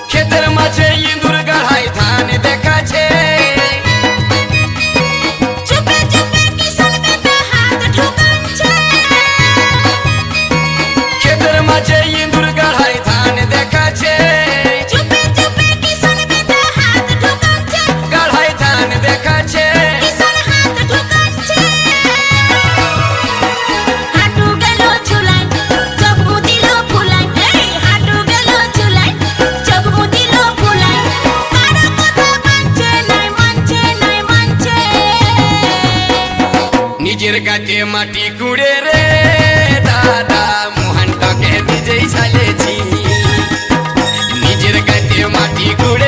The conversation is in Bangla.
ক্ষেতের মাঝে ইঁদুর গাড়ায় ধান দেখাছে। চুপে চুপে কিষান খেতে হাত ঢুকাচ্ছে। ক্ষেতের মাঝে ইঁদুর গাড়ায় ধান দেখাছে। চুপে চুপে কিষান খেতে হাত ঢুকাচ্ছে। গাড়ায় ধান দেখাছে। কিষান হাত ঢুকাচ্ছে। হাঁটু গেল চুলায়, চোখ মুদিল ফুলায়। এই হাঁটু গেল চুলায়, চোখ মুদিল ফুলায়। কারো কথা মানছে নাই, মানছে নাই, মানছে। নিজের গাতে মাটি কুড়ে রে দাদা মোহনটাকে নিজেই ছালেছি। নিজের গাতে মাটি কুড়ে